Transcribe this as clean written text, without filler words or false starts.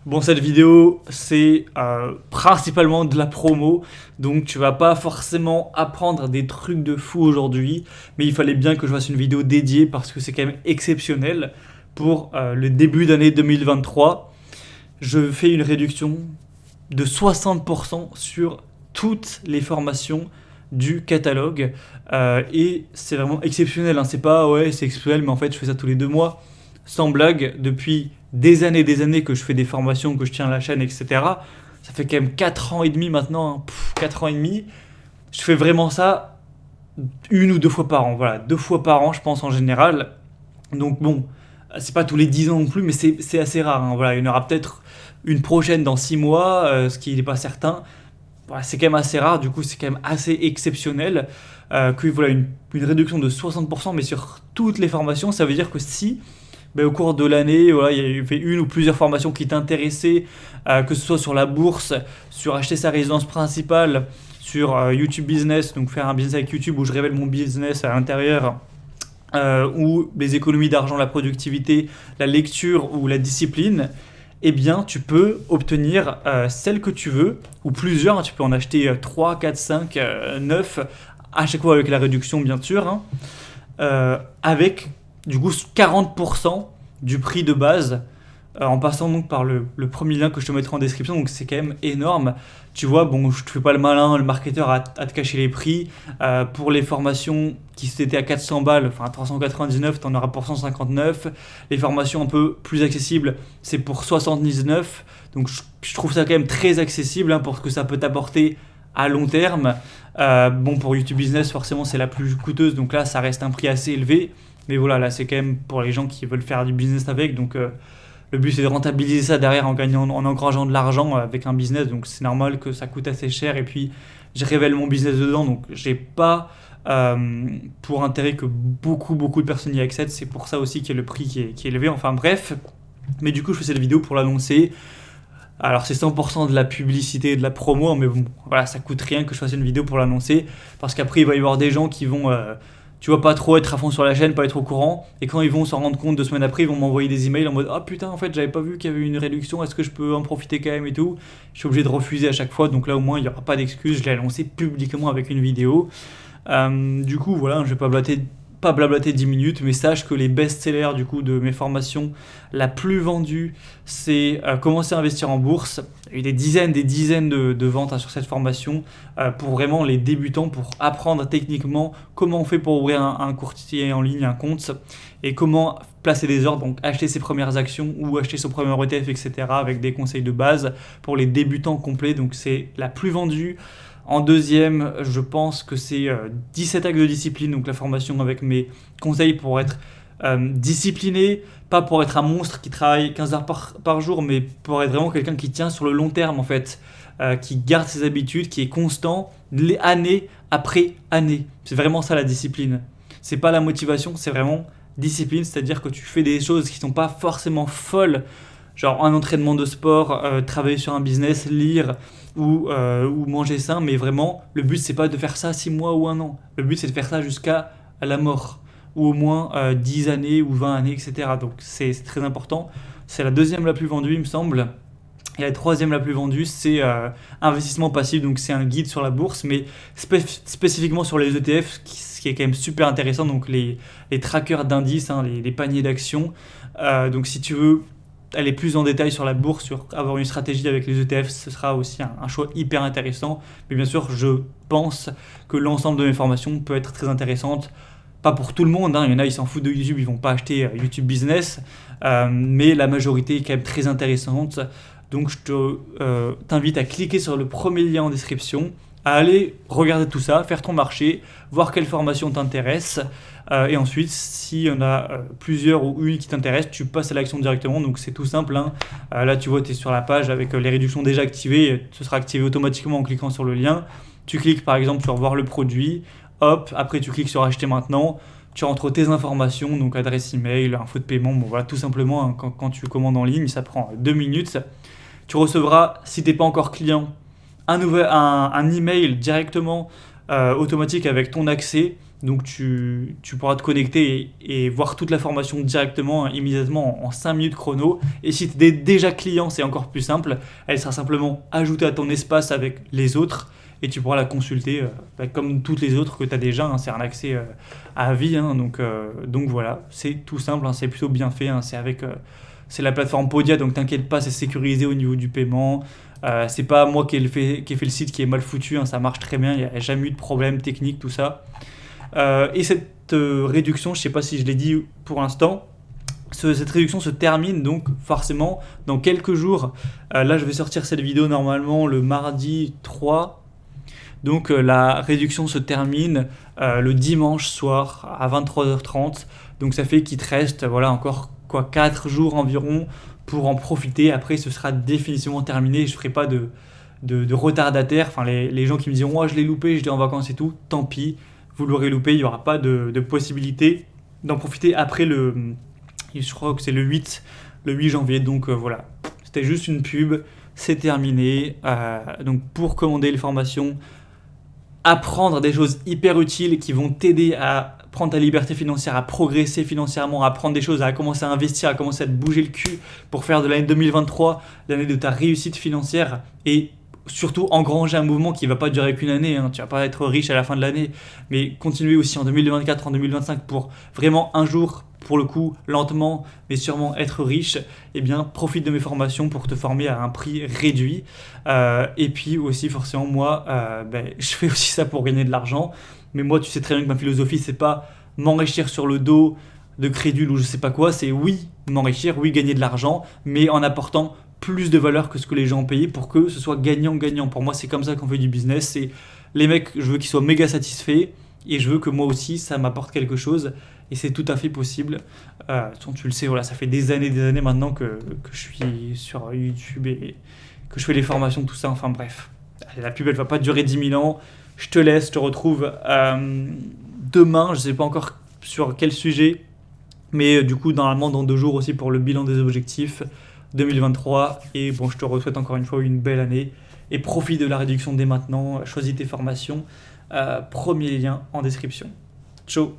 Bon, cette vidéo, c'est principalement de la promo, donc tu vas pas forcément apprendre des trucs de fou aujourd'hui, mais il fallait bien que je fasse une vidéo dédiée parce que c'est quand même exceptionnel pour le début d'année 2023. Je fais une réduction de 60% sur toutes les formations du catalogue et c'est vraiment exceptionnel, hein. C'est pas ouais, c'est exceptionnel, mais en fait, je fais ça tous les 2 mois, sans blague, depuis des années que je fais des formations, que je tiens la chaîne, etc. Ça fait quand même 4 ans et demi maintenant, hein. 4 ans et demi. Je fais vraiment ça une ou deux fois par an. Voilà, 2 fois par an, je pense en général. Donc bon, c'est pas tous les 10 ans non plus, mais c'est assez rare, hein. Voilà, il y en aura peut-être une prochaine dans 6 mois, ce qui n'est pas certain. Voilà, c'est quand même assez rare, du coup c'est quand même assez exceptionnel que voilà, une réduction de 60%, mais sur toutes les formations, ça veut dire que si ben, au cours de l'année, voilà, il y avait une ou plusieurs formations qui t'intéressaient, que ce soit sur la bourse, sur acheter sa résidence principale, sur YouTube Business, donc faire un business avec YouTube où je révèle mon business à l'intérieur, ou les économies d'argent, la productivité, la lecture ou la discipline, eh bien tu peux obtenir celle que tu veux, ou plusieurs, hein. Tu peux en acheter 3, 4, 5, 9, à chaque fois avec la réduction bien sûr, hein, avec du coup 40% du prix de base, en passant donc par le premier lien que je te mettrai en description, donc c'est quand même énorme. Tu vois, bon, je te fais pas le malin, le marketeur à te cacher les prix. Pour les formations qui étaient à 400 balles, enfin 399, tu en auras pour 159. Les formations un peu plus accessibles, c'est pour 79. Donc je trouve ça quand même très accessible, hein, pour ce que ça peut t'apporter à long terme. Bon, pour YouTube Business, forcément, c'est la plus coûteuse, donc là, ça reste un prix assez élevé. Mais voilà, là, c'est quand même pour les gens qui veulent faire du business avec. Donc, le but, c'est de rentabiliser ça derrière en gagnant, en engrageant de l'argent avec un business. Donc, c'est normal que ça coûte assez cher. Et puis, je révèle mon business dedans. Donc, j'ai pas pour intérêt que beaucoup de personnes y accèdent. C'est pour ça aussi qu'il y a le prix qui est élevé. Enfin, bref. Mais du coup, je fais cette vidéo pour l'annoncer. Alors, c'est 100% de la publicité et de la promo. Mais bon, voilà, ça coûte rien que je fasse une vidéo pour l'annoncer. Parce qu'après, il va y avoir des gens qui vont tu vois, pas trop être à fond sur la chaîne, pas être au courant. Et quand ils vont s'en rendre compte 2 semaines après, ils vont m'envoyer des emails en mode ah putain, en fait, j'avais pas vu qu'il y avait une réduction, est-ce que je peux en profiter quand même et tout. Je suis obligé de refuser à chaque fois, donc là au moins il n'y aura pas d'excuse, je l'ai annoncé publiquement avec une vidéo. Du coup, voilà, je vais pas blablater 10 minutes, mais sache que les best-sellers du coup de mes formations, la plus vendue, c'est Commencer à investir en bourse. Il y a eu des dizaines de ventes, hein, sur cette formation, pour vraiment les débutants, pour apprendre techniquement comment on fait pour ouvrir un courtier en ligne, un compte, et comment placer des ordres, donc acheter ses premières actions ou acheter son premier ETF, etc., avec des conseils de base pour les débutants complets. Donc c'est la plus vendue. En deuxième, je pense que c'est 17 actes de discipline, donc la formation avec mes conseils pour être discipliné, pas pour être un monstre qui travaille 15 heures par jour, mais pour être vraiment quelqu'un qui tient sur le long terme en fait, qui garde ses habitudes, qui est constant, année après année. C'est vraiment ça la discipline. C'est pas la motivation, c'est vraiment discipline, c'est-à-dire que tu fais des choses qui sont pas forcément folles, genre un entraînement de sport, travailler sur un business, lire ou manger sain, mais vraiment le but c'est pas de faire ça 6 mois ou un an, le but c'est de faire ça jusqu'à la mort, ou au moins 10 années ou 20 années, etc. Donc c'est très important. C'est la deuxième la plus vendue, il me semble. Et la troisième la plus vendue, c'est Investissement passif. Donc c'est un guide sur la bourse, mais spécifiquement sur les ETF, ce qui est quand même super intéressant. Donc les trackers d'indices, hein, les paniers d'actions. Donc si tu veux aller plus en détail sur la bourse, sur avoir une stratégie avec les ETF, ce sera aussi un choix hyper intéressant. Mais bien sûr, je pense que l'ensemble de mes formations peut être très intéressante. Pas pour tout le monde, hein. Il y en a, ils s'en foutent de YouTube, ils vont pas acheter YouTube Business, mais la majorité est quand même très intéressante. Donc je t'invite à cliquer sur le premier lien en description, à aller regarder tout ça, faire ton marché, voir quelle formation t'intéresse, et ensuite, s'il y en a plusieurs ou une qui t'intéresse, tu passes à l'action directement. Donc c'est tout simple, hein. Là, tu vois, tu es sur la page avec les réductions déjà activées, ce sera activé automatiquement en cliquant sur le lien. Tu cliques par exemple sur voir le produit. Hop, après tu cliques sur acheter maintenant, tu rentres tes informations, donc adresse email, info de paiement, bon voilà, tout simplement, hein, quand tu commandes en ligne, ça prend 2 minutes. Tu recevras, si tu n'es pas encore client, un email directement automatique avec ton accès Donc tu pourras te connecter et voir toute la formation directement, immédiatement, en 5 minutes chrono. Et si tu es déjà client, c'est encore plus simple. Elle sera simplement ajoutée à ton espace avec les autres et tu pourras la consulter comme toutes les autres que tu as déjà. Hein. C'est un accès à vie. Hein. Donc voilà, c'est tout simple, hein. C'est plutôt bien fait. Hein. C'est la plateforme Podia, donc t'inquiète pas, c'est sécurisé au niveau du paiement. C'est pas moi qui ai fait le site qui est mal foutu. Hein. Ça marche très bien, il n'y a jamais eu de problème technique, tout ça. Et cette réduction, je ne sais pas si je l'ai dit pour l'instant, cette réduction se termine donc forcément dans quelques jours. Là, je vais sortir cette vidéo normalement le mardi 3. Donc la réduction se termine le dimanche soir à 23h30. Donc ça fait qu'il te reste encore 4 jours environ pour en profiter. Après, ce sera définitivement terminé. Je ne ferai pas de retardataire. Enfin, les gens qui me diront « Oh, je l'ai loupé, j'étais en vacances et tout », tant pis. Vous l'aurez loupé, il n'y aura pas de possibilité d'en profiter après je crois que c'est le 8 janvier, donc voilà. C'était juste une pub, c'est terminé. Donc pour commander les formations, apprendre des choses hyper utiles qui vont t'aider à prendre ta liberté financière, à progresser financièrement, à apprendre des choses, à commencer à investir, à commencer à te bouger le cul pour faire de l'année 2023 l'année de ta réussite financière et surtout engranger un mouvement qui ne va pas durer qu'une année, hein. Tu ne vas pas être riche à la fin de l'année, mais continuer aussi en 2024, en 2025 pour vraiment un jour, pour le coup, lentement, mais sûrement être riche. Eh bien, profite de mes formations pour te former à un prix réduit. Et puis aussi, forcément, moi, je fais aussi ça pour gagner de l'argent. Mais moi, tu sais très bien que ma philosophie, c'est pas m'enrichir sur le dos de crédules ou je sais pas quoi, c'est oui, m'enrichir, oui, gagner de l'argent, mais en apportant plus de valeur que ce que les gens ont payé pour que ce soit gagnant-gagnant. Pour moi, c'est comme ça qu'on fait du business. C'est les mecs, je veux qu'ils soient méga satisfaits et je veux que moi aussi, ça m'apporte quelque chose. Et c'est tout à fait possible. Tu le sais, voilà, ça fait des années maintenant que je suis sur YouTube et que je fais les formations, tout ça. Enfin bref, allez, la pub, elle va pas durer 10 000 ans. Je te laisse, je te retrouve demain. Je ne sais pas encore sur quel sujet. Mais du coup, normalement, dans 2 jours aussi pour le bilan des objectifs 2023. Et bon, je te souhaite encore une fois une belle année. Et profite de la réduction dès maintenant. Choisis tes formations. Premier lien en description. Ciao.